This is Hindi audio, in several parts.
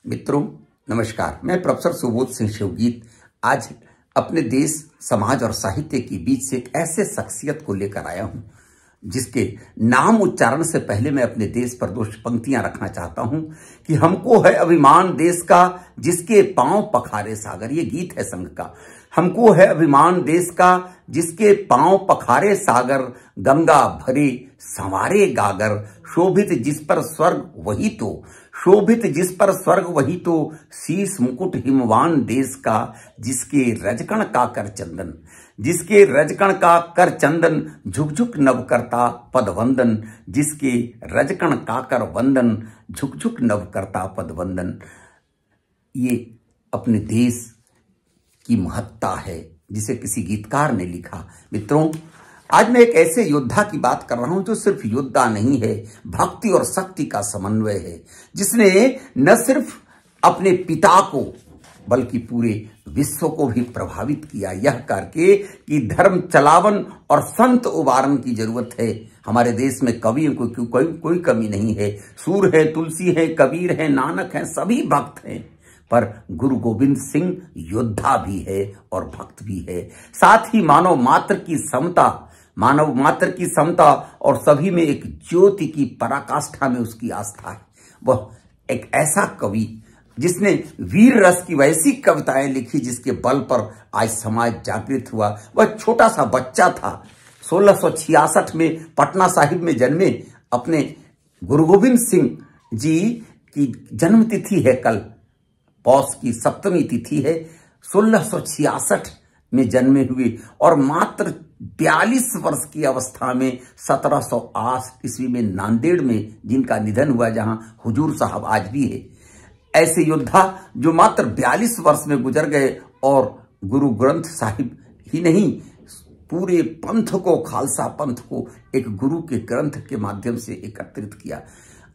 मित्रों नमस्कार। मैं प्रोफेसर सुबोध सिंह शिवगीत आज अपने देश, समाज और साहित्य के बीच से एक ऐसे शख्सियत को लेकर आया हूं जिसके नाम उच्चारण से पहले मैं अपने देश पर दो पंक्तियां रखना चाहता हूं कि हमको है अभिमान देश का जिसके पांव पखारे सागर। ये गीत है संघ का। हमको है अभिमान देश का जिसके पांव पखारे सागर, गंगा भरे संवारे गागर, शोभित जिस पर स्वर्ग वही तो, शोभित जिस पर स्वर्ग वही तो, शीश मुकुट हिमवान देश का जिसके रजकण का कर चंदन, जिसके रजकण का कर चंदन, झुक झुक नव करता पद वंदन, जिसके रजकण का कर वंदन, झुक झुक नव करता पद वंदन। ये अपने देश की महत्ता है जिसे किसी गीतकार ने लिखा। मित्रों आज मैं एक ऐसे योद्धा की बात कर रहा हूं जो सिर्फ योद्धा नहीं है, भक्ति और शक्ति का समन्वय है, जिसने न सिर्फ अपने पिता को बल्कि पूरे विश्व को भी प्रभावित किया, यह करके कि धर्म चलावन और संत उबारन की जरूरत है। हमारे देश में कवियों को कोई कमी नहीं है। सूर है, तुलसी है, कबीर है, नानक है, सभी भक्त हैं, पर गुरु गोविंद सिंह योद्धा भी है और भक्त भी है। साथ ही मानव मात्र की समता और सभी में एक ज्योति की पराकाष्ठा में उसकी आस्था है। वह एक ऐसा कवि जिसने वीर रस की वैसी कविताएं लिखी जिसके बल पर आज समाज जागृत हुआ। वह छोटा सा बच्चा था, 1666 में पटना साहिब में जन्मे। अपने गुरु गोविंद सिंह जी की जन्म तिथि है कल, पौष की सप्तमी तिथि है। 1666 में जन्मे हुए और मात्र 42 वर्ष की अवस्था में 1708 ईस्वी में नांदेड़ में जिनका निधन हुआ, जहां हुजूर साहब आज भी है। ऐसे योद्धा जो मात्र 42 वर्ष में गुजर गए और गुरु ग्रंथ साहिब ही नहीं, पूरे पंथ को, खालसा पंथ को एक गुरु के ग्रंथ के माध्यम से एकत्रित किया।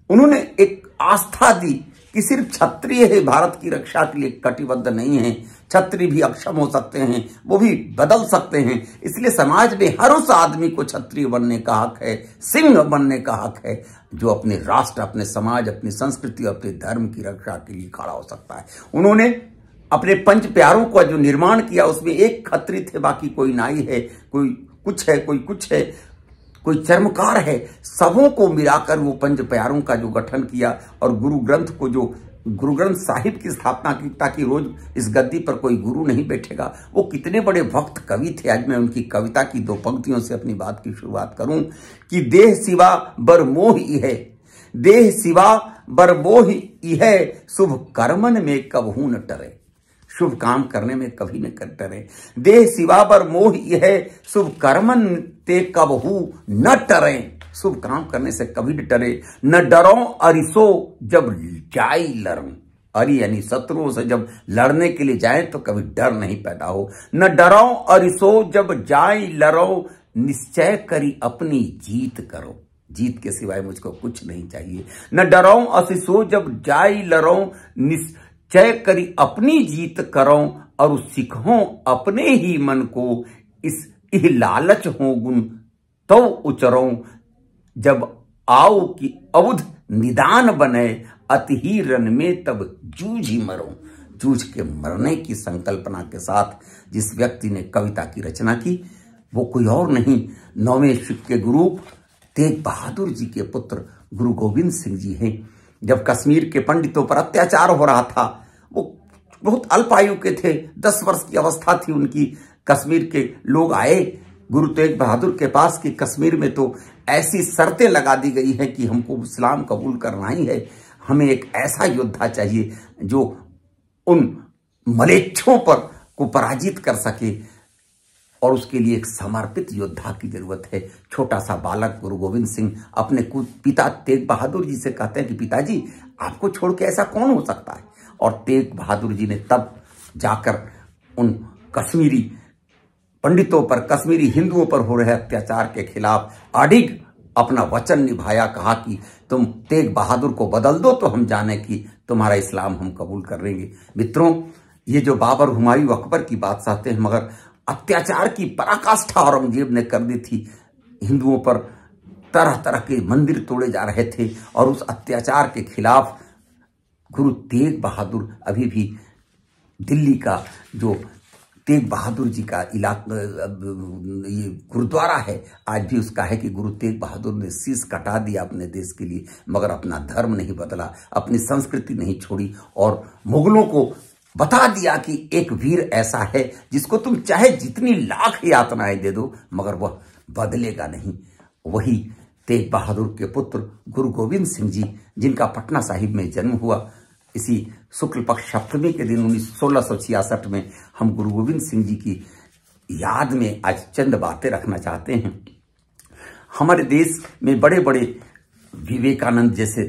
उन्होंने एक आस्था दी कि सिर्फ क्षत्रिय है भारत की रक्षा के लिए कटिबद्ध नहीं है, क्षत्रिय भी अक्षम हो सकते हैं, वो भी बदल सकते हैं। इसलिए समाज में हर उस आदमी को क्षत्रिय बनने का हक है, सिंह बनने का हक है, जो अपने राष्ट्र, अपने समाज, अपनी संस्कृति, अपने धर्म की रक्षा के लिए खड़ा हो सकता है। उन्होंने अपने पंच प्यारों का जो निर्माण किया उसमें एक खत्री थे, बाकी कोई नाई है, कोई कुछ है, कोई कुछ है, कोई चर्मकार है, सबों को मिलाकर वो पंच प्यारों का जो गठन किया और गुरु ग्रंथ को, जो गुरु ग्रंथ साहिब की स्थापना की, ताकि रोज इस गद्दी पर कोई गुरु नहीं बैठेगा। वो कितने बड़े भक्त कवि थे। आज मैं उनकी कविता की दो पंक्तियों से अपनी बात की शुरुआत करूं कि देह सिवा बर मोह इहै, देह सिवा बर मोह इहै, शुभ कर्मन में कबहू न टरे, शुभ काम करने में कभी न टरे। देह सिवा बर मोह इहै, शुभ कर्मन ते कबहू न टरे, शुभ काम करने से कभी न टरे। न डरो अरिसो जब जाई लड़ूं, अरि यानी शत्रुओं से जब लड़ने के लिए जाए तो कभी डर नहीं पैदा हो। न डरो अरिसो जब जाई लड़ो, निश्चय करी अपनी जीत करो, जीत के सिवाय मुझको कुछ नहीं चाहिए। न डरो असिसो जब जाई लड़ो, निश्चय करी अपनी जीत करो, और सिखो अपने ही मन को, इस लालच हो गुण तो उचरो, जब आओ कि अवध निदान बने, अति ही रन में तब जूझ ही मरो। जूझ के मरने की संकल्पना के साथ जिस व्यक्ति ने कविता की रचना की वो कोई और नहीं, 9वें सिख के गुरु तेग बहादुर जी के पुत्र गुरु गोविंद सिंह जी हैं। जब कश्मीर के पंडितों पर अत्याचार हो रहा था, वो बहुत अल्प आयु के थे, 10 वर्ष की अवस्था थी उनकी। कश्मीर के लोग आए गुरु तेग बहादुर के पास कि कश्मीर में तो ऐसी शर्तें लगा दी गई हैं कि हमको इस्लाम कबूल करना ही है, हमें एक ऐसा योद्धा चाहिए जो उन मलेच्छों पर को पराजित कर सके, और उसके लिए एक समर्पित योद्धा की जरूरत है। छोटा सा बालक गुरु गोविंद सिंह अपने पिता तेग बहादुर जी से कहते हैं कि पिताजी आपको छोड़ के ऐसा कौन हो सकता है। और तेग बहादुर जी ने तब जाकर उन कश्मीरी पंडितों पर, कश्मीरी हिंदुओं पर हो रहे अत्याचार के खिलाफ अडिग अपना वचन निभाया। कहा कि तुम तेग बहादुर को बदल दो तो हम जाने कि तुम्हारा इस्लाम हम कबूल कर लेंगे। मित्रों ये जो बाबर, हुमायूं, अकबर की बात चाहते हैं, मगर अत्याचार की पराकाष्ठा औरंगजेब ने कर दी थी। हिंदुओं पर तरह तरह के मंदिर तोड़े जा रहे थे और उस अत्याचार के खिलाफ गुरु तेग बहादुर अभी भी दिल्ली का जो तेग बहादुर जी का इलाका, ये गुरुद्वारा है, आज भी उसका है कि गुरु तेग बहादुर ने शीश कटा दिया अपने देश के लिए, मगर अपना धर्म नहीं बदला, अपनी संस्कृति नहीं छोड़ी और मुगलों को बता दिया कि एक वीर ऐसा है जिसको तुम चाहे जितनी लाख यातनाएं दे दो मगर वह बदलेगा नहीं। वही तेग बहादुर के पुत्र गुरु गोविंद सिंह जी, जिनका पटना साहिब में जन्म हुआ, इसी शुक्ल पक्ष सप्तमी के दिन 1666 में हम गुरु गोविंद सिंह जी की याद में आज चंद बातें रखना चाहते हैं। हमारे देश में बड़े बड़े विवेकानंद जैसे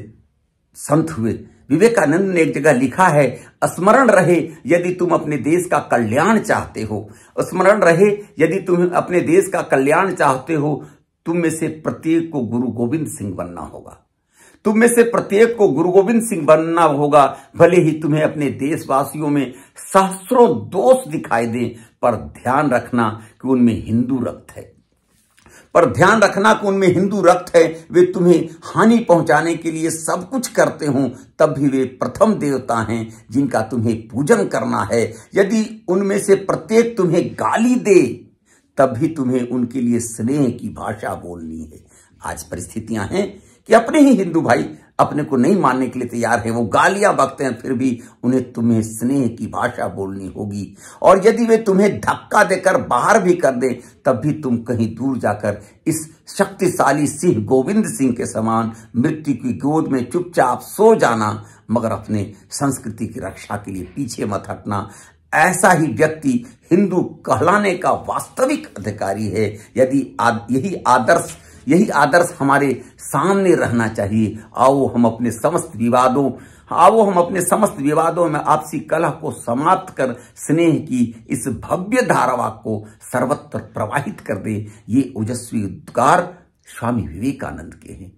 संत हुए। विवेकानंद ने एक जगह लिखा है, स्मरण रहे यदि तुम अपने देश का कल्याण चाहते हो, स्मरण रहे यदि तुम अपने देश का कल्याण चाहते हो, तुम में से प्रत्येक को गुरु गोविंद सिंह बनना होगा। तुम में से प्रत्येक को गुरु गोविंद सिंह बनना होगा। भले ही तुम्हें अपने देशवासियों में सहस्रों दोष दिखाई दें, पर ध्यान रखना कि उनमें हिंदू रक्त है, पर ध्यान रखना कि उनमें हिंदू रक्त है। वे तुम्हें हानि पहुंचाने के लिए सब कुछ करते हों, तब भी वे प्रथम देवता हैं जिनका तुम्हें पूजन करना है। यदि उनमें से प्रत्येक तुम्हें गाली दे, तब भी तुम्हें उनके लिए स्नेह की भाषा बोलनी है। आज परिस्थितियां हैं कि अपने ही हिंदू भाई अपने को नहीं मानने के लिए तैयार है, वो गालियां बकते हैं, फिर भी उन्हें तुम्हें स्नेह की भाषा बोलनी होगी। और यदि वे तुम्हें धक्का देकर बाहर भी कर दें, तब भी तुम कहीं दूर जाकर इस शक्तिशाली सिंह गोविंद सिंह के समान मृत्यु की गोद में चुपचाप सो जाना, मगर अपने संस्कृति की रक्षा के लिए पीछे मत हटना। ऐसा ही व्यक्ति हिंदू कहलाने का वास्तविक अधिकारी है। यदि यही आदर्श हमारे सामने रहना चाहिए। आओ हम अपने समस्त विवादों में आपसी कलह को समाप्त कर स्नेह की इस भव्य धारावाह को सर्वत्र प्रवाहित कर दे। ये ओजस्वी उद्गार स्वामी विवेकानंद के हैं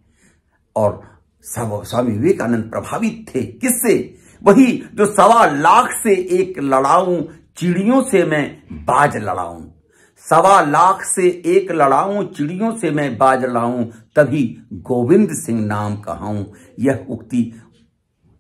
और स्वामी विवेकानंद प्रभावित थे किससे? वही जो 1.25 लाख से एक लड़ाऊं, चिड़ियों से मैं बाज लड़ाऊं। 1.25 लाख से एक लड़ाऊं, चिड़ियों से मैं बाज लड़ाऊं, तभी गोविंद सिंह नाम कहाऊं। यह उक्ति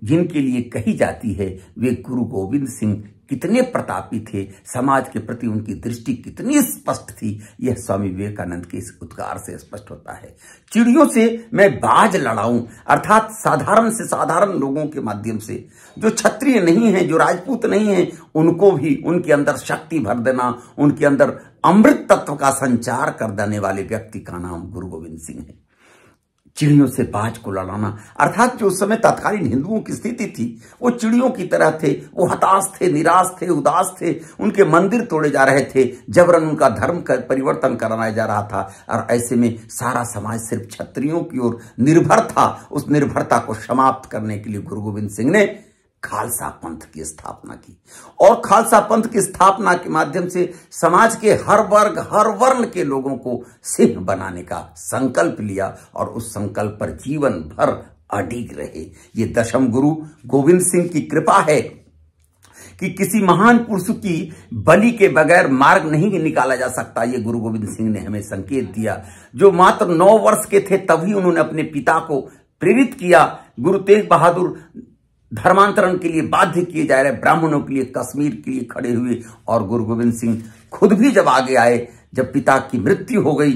जिनके लिए कही जाती है, वे गुरु गोविंद सिंह कितने प्रतापी थे, समाज के प्रति उनकी दृष्टि कितनी स्पष्ट थी, यह स्वामी विवेकानंद के इस उद्गार से स्पष्ट होता है। चिड़ियों से मैं बाज लड़ाऊं, अर्थात साधारण से साधारण लोगों के माध्यम से, जो क्षत्रिय नहीं है, जो राजपूत नहीं है, उनको भी उनके अंदर शक्ति भर देना, उनके अंदर अमृत तत्व का संचार कर देने वाले व्यक्ति का नाम गुरु गोविंद सिंह है। चिड़ियों से बाज को लड़ाना, अर्थात जो उस समय तत्कालीन हिंदुओं की स्थिति थी, वो चिड़ियों की तरह थे। वो हताश थे, निराश थे, उदास थे, उनके मंदिर तोड़े जा रहे थे, जबरन उनका धर्म का परिवर्तन कराया जा रहा था, और ऐसे में सारा समाज सिर्फ क्षत्रियों की ओर निर्भर था। उस निर्भरता को समाप्त करने के लिए गुरु गोविंद सिंह ने खालसा पंथ की स्थापना की, और खालसा पंथ की स्थापना के माध्यम से समाज के हर वर्ग, हर वर्ण के लोगों को सिंह बनाने का संकल्प लिया, और उस संकल्प पर जीवन भर अडिग रहे। ये दशम गुरु गोविंद सिंह की कृपा है कि किसी महान पुरुष की बलि के बगैर मार्ग नहीं निकाला जा सकता। ये गुरु गोविंद सिंह ने हमें संकेत दिया। जो मात्र 9 वर्ष के थे तभी उन्होंने अपने पिता को प्रेरित किया। गुरु तेग बहादुर धर्मांतरण के लिए बाध्य किए जा रहे ब्राह्मणों के लिए कश्मीर के लिए खड़े हुए, और गुरु गोविंद सिंह खुद भी जब आगे आए, जब पिता की मृत्यु हो गई,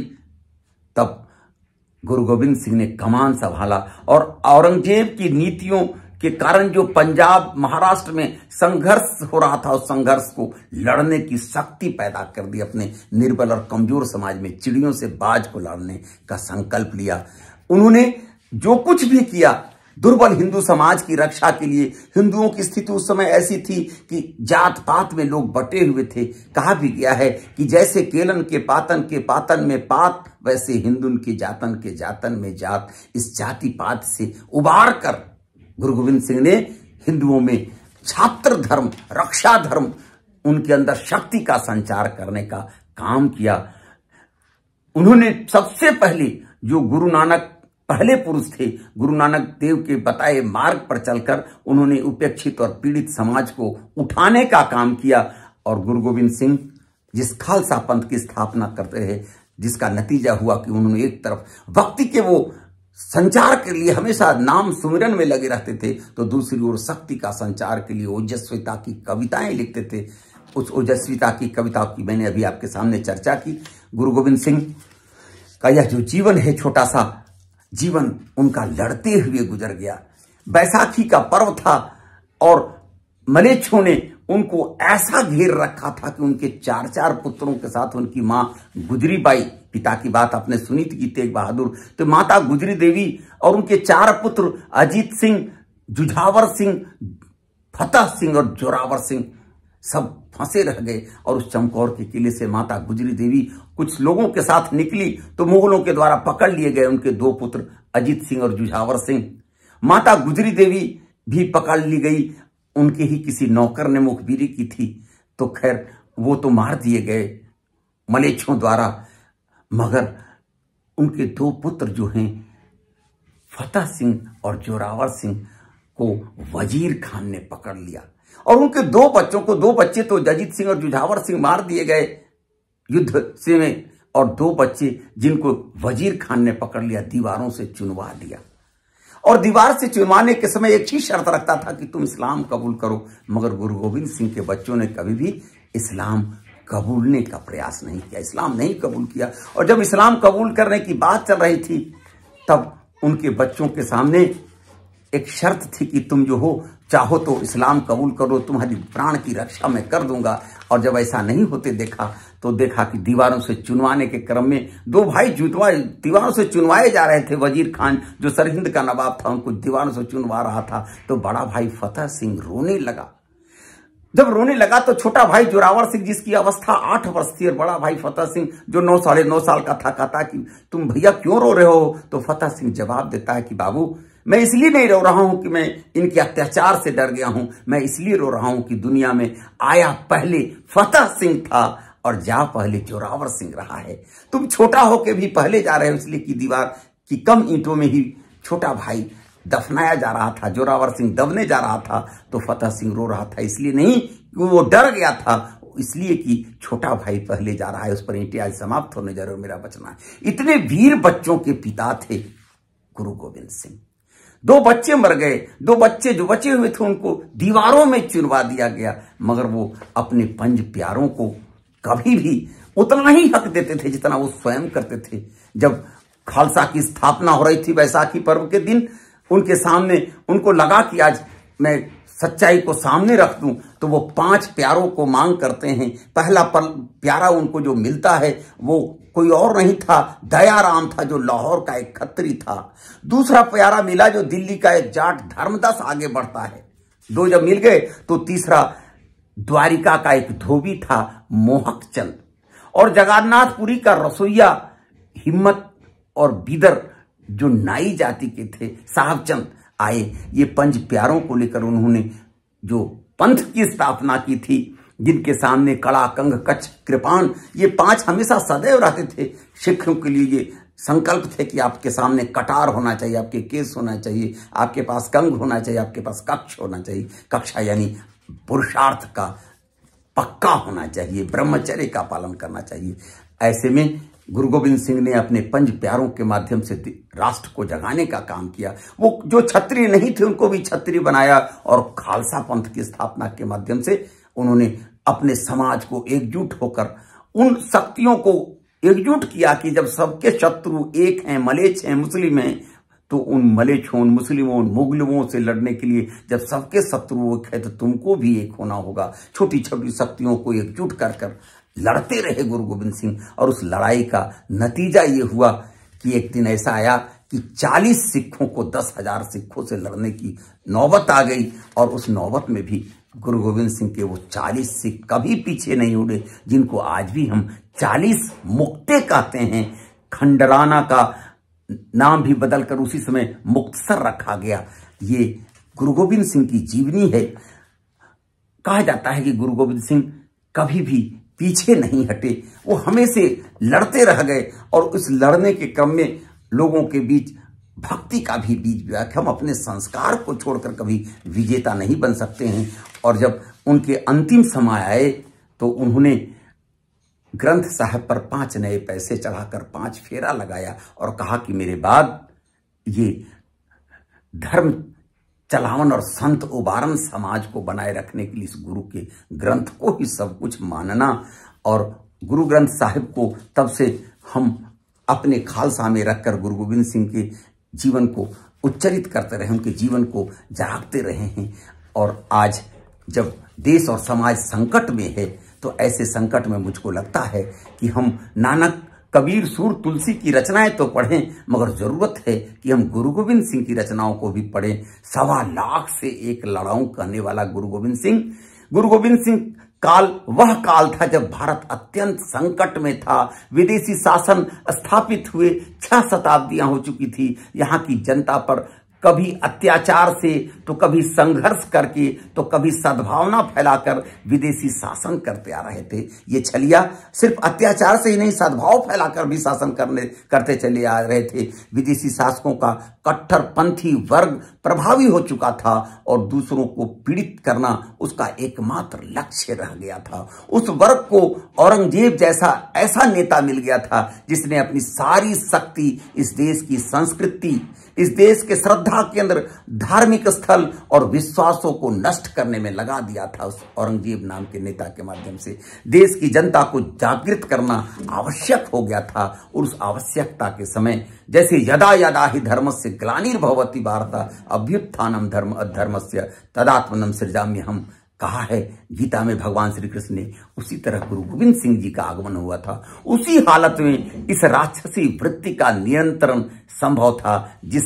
तब गुरु गोविंद सिंह ने कमान संभाला, और औरंगजेब की नीतियों के कारण जो पंजाब महाराष्ट्र में संघर्ष हो रहा था, उस संघर्ष को लड़ने की शक्ति पैदा कर दी। अपने निर्बल और कमजोर समाज में चिड़ियों से बाज को लड़ने का संकल्प लिया। उन्होंने जो कुछ भी किया दुर्बल हिंदू समाज की रक्षा के लिए। हिंदुओं की स्थिति उस समय ऐसी थी कि जात पात में लोग बटे हुए थे। कहा भी गया है कि जैसे केलन के पातन में पात, वैसे हिंदुन के जातन में जात। इस जाति पात से उबार कर गुरु गोविंद सिंह ने हिंदुओं में छात्र धर्म, रक्षा धर्म, उनके अंदर शक्ति का संचार करने का काम किया। उन्होंने सबसे पहले जो गुरु नानक पहले पुरुष थे, गुरु नानक देव के बताए मार्ग पर चलकर उन्होंने उपेक्षित और पीड़ित समाज को उठाने का काम किया। और गुरु गोविंद सिंह जिस खालसा पंथ की स्थापना करते हैं, जिसका नतीजा हुआ कि उन्होंने एक तरफ भक्ति के वो संचार के लिए हमेशा नाम सुमिरन में लगे रहते थे, तो दूसरी ओर शक्ति का संचार के लिए ओजस्विता की कविताएं लिखते थे। उस ओजस्विता की कविताओं की मैंने अभी आपके सामने चर्चा की। गुरु गोविंद सिंह का यह जो जीवन है, छोटा सा जीवन उनका लड़ते हुए गुजर गया। बैसाखी का पर्व था और मलेच्छों ने उनको ऐसा घेर रखा था कि उनके 4 पुत्रों के साथ उनकी मां गुजरी बाई, पिता की बात आपने सुनी थी तेग बहादुर, तो माता गुजरी देवी और उनके 4 पुत्र अजीत सिंह, जुझावर सिंह, फतेह सिंह और जोरावर सिंह सब फंसे रह गए। और उस चमकौर के किले से माता गुजरी देवी कुछ लोगों के साथ निकली तो मुगलों के द्वारा पकड़ लिए गए उनके 2 पुत्र अजीत सिंह और जुझावर सिंह। माता गुजरी देवी भी पकड़ ली गई, उनके ही किसी नौकर ने मुखबिरी की थी, तो खैर वो तो मार दिए गए मलेच्छों द्वारा। मगर उनके 2 पुत्र जो हैं फतेह सिंह और जोरावर सिंह को वजीर खान ने पकड़ लिया और उनके 2 बच्चों को, 2 बच्चे तो अजीत सिंह और जुझावर सिंह मार दिए गए युद्ध से में, और 2 बच्चे जिनको वजीर खान ने पकड़ लिया, दीवारों से चुनवा दिया। और दीवार से चुनवाने के समय एक ही शर्त रखता था कि तुम इस्लाम कबूल करो। मगर गुरु गोविंद सिंह के बच्चों ने कभी भी इस्लाम कबूलने का प्रयास नहीं किया, इस्लाम नहीं कबूल किया। और जब इस्लाम कबूल करने की बात चल रही थी तब उनके बच्चों के सामने एक शर्त थी कि तुम जो हो चाहो तो इस्लाम कबूल करो, तुम्हारी प्राण की रक्षा मैं कर दूंगा। और जब ऐसा नहीं होते देखा तो देखा कि दीवारों से चुनवाने के क्रम में 2 भाई दीवारों से चुनवाए जा रहे थे। वजीर खान जो सरहिंद का नवाब था उनको दीवारों से चुनवा रहा था, तो बड़ा भाई फतेह सिंह रोने लगा। जब रोने लगा तो छोटा भाई जोरावर सिंह, जिसकी अवस्था 8 वर्ष थी, और बड़ा भाई फतेह सिंह जो 9 साढ़े 9 साल का था, कहता कि तुम भैया क्यों रो रहे हो? तो फतेह सिंह जवाब देता है कि बाबू, मैं इसलिए नहीं रो रहा हूं कि मैं इनके अत्याचार से डर गया हूं, मैं इसलिए रो रहा हूं कि दुनिया में आया पहले फतेह सिंह था और जा पहले जोरावर सिंह रहा है। तुम छोटा होके भी पहले जा रहे हो, इसलिए कि दीवार की कम ईंटों में ही छोटा भाई दफनाया जा रहा था, जोरावर सिंह दबने जा रहा था। तो फतेह सिंह रो रहा था इसलिए नहीं कि वो डर गया था, इसलिए कि छोटा भाई पहले जा रहा है, उस पर ईंटें आज समाप्त होने जा रहे हो, मेरा बचना है। इतने वीर बच्चों के पिता थे गुरु गोविंद सिंह। 2 बच्चे मर गए, 2 बच्चे जो बचे हुए थे उनको दीवारों में चुनवा दिया गया। मगर वो अपने 5 प्यारों को कभी भी उतना ही हक देते थे जितना वो स्वयं करते थे। जब खालसा की स्थापना हो रही थी बैसाखी पर्व के दिन, उनके सामने उनको लगा कि आज मैं सच्चाई को सामने रख दूं, तो वो 5 प्यारों को मांग करते हैं। पहला प्यारा उनको जो मिलता है वो कोई और नहीं था, दयाराम था, जो लाहौर का एक खत्री था। दूसरा प्यारा मिला जो दिल्ली का एक जाट धर्मदास आगे बढ़ता है। 2 जब मिल गए तो तीसरा द्वारिका का एक धोबी था, मोहक चंद, और जगन्नाथपुरी का रसोईया हिम्मत और बिदर जो नाई जाति के थे, साहब चंद आए। ये 5 प्यारों को लेकर उन्होंने जो पंथ की स्थापना की थी, जिनके सामने कड़ा, कंघ, कच्छ, कृपाण, ये 5 हमेशा सदैव रहते थे। सिखों के लिए ये संकल्प थे कि आपके सामने कटार होना चाहिए, आपके केस होना चाहिए, आपके पास कंघ होना चाहिए, आपके पास कक्ष होना चाहिए। कक्षा यानी पुरुषार्थ का पक्का होना चाहिए, ब्रह्मचर्य का पालन करना चाहिए। ऐसे में गुरु गोविंद सिंह ने अपने 5 प्यारों के माध्यम से राष्ट्र को जगाने का काम किया। वो जो क्षत्रिय नहीं थे उनको भी क्षत्रिय बनाया, और खालसा पंथ की स्थापना के माध्यम से उन्होंने अपने समाज को एकजुट होकर उन शक्तियों को एकजुट किया कि जब सबके शत्रु एक हैं, मलेच्छ हैं, मुस्लिम हैं, तो उन मलेच्छों, मुस्लिमों, मुगलों से लड़ने के लिए जब सबके शत्रु एक है तो तुमको भी एक होना होगा। छोटी छोटी शक्तियों को एकजुट कर कर लड़ते रहे गुरु गोविंद सिंह, और उस लड़ाई का नतीजा ये हुआ कि एक दिन ऐसा आया कि 40 सिखों को 10,000 सिखों से लड़ने की नौबत आ गई। और उस नौबत में भी गुरु गोविंद सिंह के वो 40 सिख कभी पीछे नहीं उड़े, जिनको आज भी हम 40 मुक्ते कहते हैं। खंडराना का नाम भी बदलकर उसी समय मुक्तसर रखा गया। ये गुरु गोविंद सिंह की जीवनी है। कहा जाता है कि गुरु गोविंद सिंह कभी भी पीछे नहीं हटे, वो हमेशा लड़ते रह गए। और उस लड़ने के क्रम में लोगों के बीच भक्ति का भी बीज बोया कि हम अपने संस्कार को छोड़कर कभी विजेता नहीं बन सकते हैं। और जब उनके अंतिम समय आए तो उन्होंने ग्रंथ साहब पर 5 नए पैसे चढ़ाकर 5 फेरा लगाया और कहा कि मेरे बाद ये धर्म चलावन और संत उबारन समाज को बनाए रखने के लिए इस गुरु के ग्रंथ को ही सब कुछ मानना, और गुरु ग्रंथ साहिब को तब से हम अपने खालसा में रखकर गुरु गोविंद सिंह के जीवन को उच्चरित करते रहे, उनके जीवन को जागते रहे हैं। और आज जब देश और समाज संकट में है, तो ऐसे संकट में मुझको लगता है कि हम नानक, कबीर, सूर, तुलसी की रचनाएं तो पढ़ें, मगर जरूरत है कि हम गुरु गोविंद सिंह की रचनाओं को भी पढ़ें। 1.25 लाख से एक लड़ाऊं कहने वाला गुरु गोविंद सिंह काल वह काल था जब भारत अत्यंत संकट में था। विदेशी शासन स्थापित हुए 6 शताब्दियां हो चुकी थी। यहाँ की जनता पर कभी अत्याचार से, तो कभी संघर्ष करके, तो कभी सद्भावना फैलाकर विदेशी शासन करते आ रहे थे। ये छलिया सिर्फ अत्याचार से ही नहीं, सद्भाव फैलाकर भी शासन करते चले आ रहे थे। विदेशी शासकों का कट्टरपंथी वर्ग प्रभावी हो चुका था और दूसरों को पीड़ित करना उसका एकमात्र लक्ष्य रह गया था। उस वर्ग को औरंगजेब जैसा ऐसा नेता मिल गया था जिसने अपनी सारी शक्ति इस देश की संस्कृति, इस देश के श्रद्धा के अंदर धार्मिक स्थल और विश्वासों को नष्ट करने में लगा दिया था। उस औरंगजेब नाम के नेता के माध्यम से देश की जनता को जागृत करना आवश्यक हो गया था। और उस आवश्यकता के समय जैसे यदा यदा ही धर्मस्य ग्लानिर्भवति भारत अभ्युत्थानम धर्म अधर्मस्य तदात्मनम सृजाम्यहम् कहा है गीता में भगवान श्री कृष्ण ने, उसी तरह गुरु गोविंद सिंह जी का आगमन हुआ था। उसी हालत में इस राक्षसी वृत्ति का नियंत्रण संभव था जिस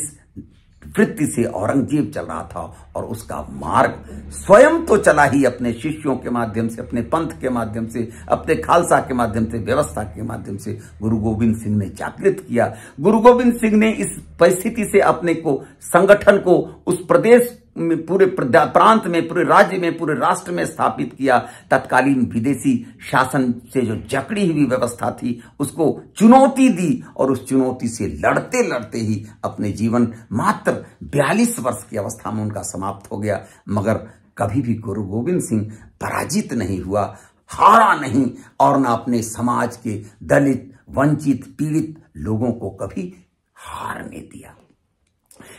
वृत्ति से औरंगजेब चल रहा था, और उसका मार्ग स्वयं तो चला ही अपने शिष्यों के माध्यम से, अपने पंथ के माध्यम से, अपने खालसा के माध्यम से, व्यवस्था के माध्यम से गुरु गोविंद सिंह ने जागृत किया। गुरु गोविंद सिंह ने इस परिस्थिति से अपने को, संगठन को उस प्रदेश में, पूरे प्रांत में, पूरे राज्य में, पूरे राष्ट्र में स्थापित किया। तत्कालीन विदेशी शासन से जो जकड़ी हुई व्यवस्था थी उसको चुनौती दी, और उस चुनौती से लड़ते लड़ते ही अपने जीवन मात्र 42 वर्ष की अवस्था में उनका समाप्त हो गया। मगर कभी भी गुरु गोविंद सिंह पराजित नहीं हुआ, हारा नहीं, और न अपने समाज के दलित, वंचित, पीड़ित लोगों को कभी हारने दिया।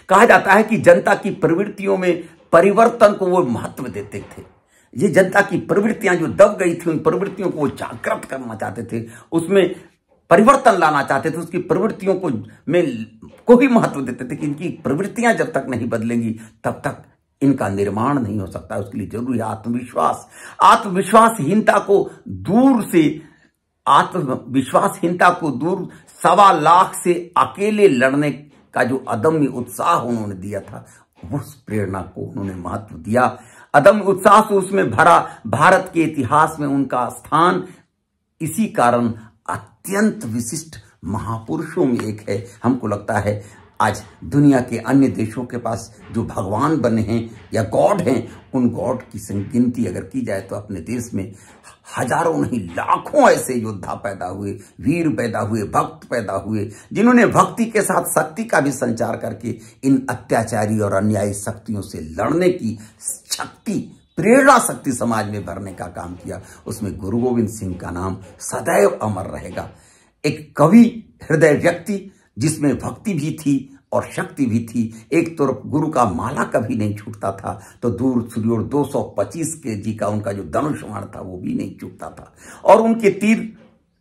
कहा जाता है कि जनता की प्रवृत्तियों में परिवर्तन को वो महत्व देते थे। ये जनता की प्रवृत्तियां जो दब गई थी, उन प्रवृत्तियों को वो जागृत करना चाहते थे, उसमें परिवर्तन लाना चाहते थे, उसकी प्रवृत्तियों को ही महत्व देते थे कि इनकी प्रवृत्तियां जब तक नहीं बदलेंगी तब तक इनका निर्माण नहीं हो सकता। उसके लिए जरूरी है आत्मविश्वास। आत्मविश्वासहीनता को दूर 1.25 लाख से अकेले लड़ने का जो अदम्य उत्साह उन्होंने दिया था, उस प्रेरणा को उन्होंने महत्व दिया। अदम्य उत्साह से उसमें भरा भारत के इतिहास में उनका स्थान इसी कारण अत्यंत विशिष्ट महापुरुषों में एक है। हमको लगता है आज दुनिया के अन्य देशों के पास जो भगवान बने हैं या गॉड हैं, उन गॉड की गिनती अगर की जाए तो अपने देश में हजारों नहीं लाखों ऐसे योद्धा पैदा हुए, वीर पैदा हुए, भक्त पैदा हुए, जिन्होंने भक्ति के साथ शक्ति का भी संचार करके इन अत्याचारी और अन्यायी शक्तियों से लड़ने की शक्ति, प्रेरणा शक्ति समाज में भरने का काम किया। उसमें गुरु गोविंद सिंह का नाम सदैव अमर रहेगा। एक कवि हृदय व्यक्ति जिसमें भक्ति भी थी और शक्ति भी थी। एक तरफ गुरु का माला कभी नहीं छूटता था, तो दूर सूर्योर 225 kg का उनका जो धनुष बाण था वो भी नहीं छूटता था। और उनके तीर,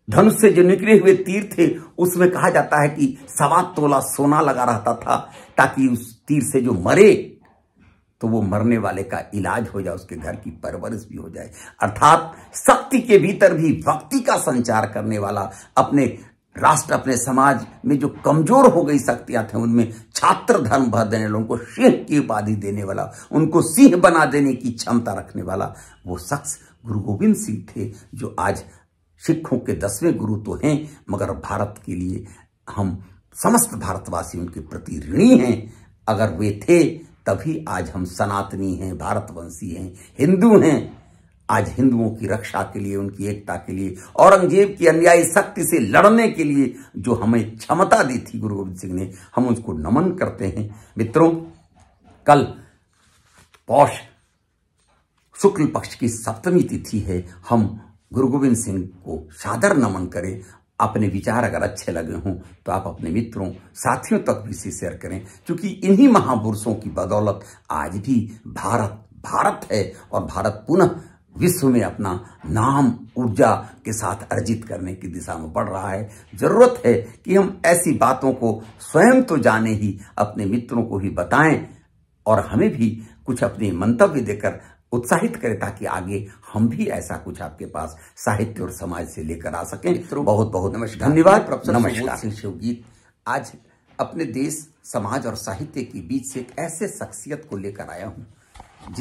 धनुष से जो निकले हुए तीर थे, उसमें कहा जाता है कि 1.25 तोला सोना लगा रहता था, ताकि उस तीर से जो मरे तो वो मरने वाले का इलाज हो जाए, उसके घर की परवरिश भी हो जाए। अर्थात शक्ति के भीतर भी भक्ति का संचार करने वाला, अपने राष्ट्र, अपने समाज में जो कमजोर हो गई शक्तियां थी उनमें छात्र धर्म भर देने, लोगों को सिंह की उपाधि देने वाला, उनको सिंह बना देने की क्षमता रखने वाला वो शख्स गुरु गोविंद सिंह थे, जो आज सिखों के 10वें गुरु तो हैं, मगर भारत के लिए हम समस्त भारतवासी उनके प्रति ऋणी हैं। अगर वे थे तभी आज हम सनातनी हैं, भारतवंशी हैं, हिंदू हैं। आज हिंदुओं की रक्षा के लिए, उनकी एकता के लिए, औरंगजेब की अन्यायी शक्ति से लड़ने के लिए जो हमें क्षमता दी थी गुरु गोविंद सिंह ने, हम उसको नमन करते हैं। मित्रों, कल पौष शुक्ल पक्ष की 7वीं तिथि है। हम गुरु गोविंद सिंह को सादर नमन करें अपने विचार अगर अच्छे लगे हों तो आप अपने मित्रों साथियों तक भी इसे शेयर करें, क्योंकि इन्हीं महापुरुषों की बदौलत आज भी भारत भारत है और भारत पुनः विश्व में अपना नाम ऊर्जा के साथ अर्जित करने की दिशा में बढ़ रहा है। जरूरत है कि हम ऐसी बातों को स्वयं तो जाने ही अपने मित्रों को भी बताएं और हमें भी कुछ अपने मंतव्य देकर उत्साहित करें, ताकि आगे हम भी ऐसा कुछ आपके पास साहित्य और समाज से लेकर आ सकें। मित्रों बहुत बहुत नमस्कार, धन्यवाद। नमस्कार। शिवगीत आज अपने देश समाज और साहित्य के बीच से एक ऐसे शख्सियत को लेकर आया हूं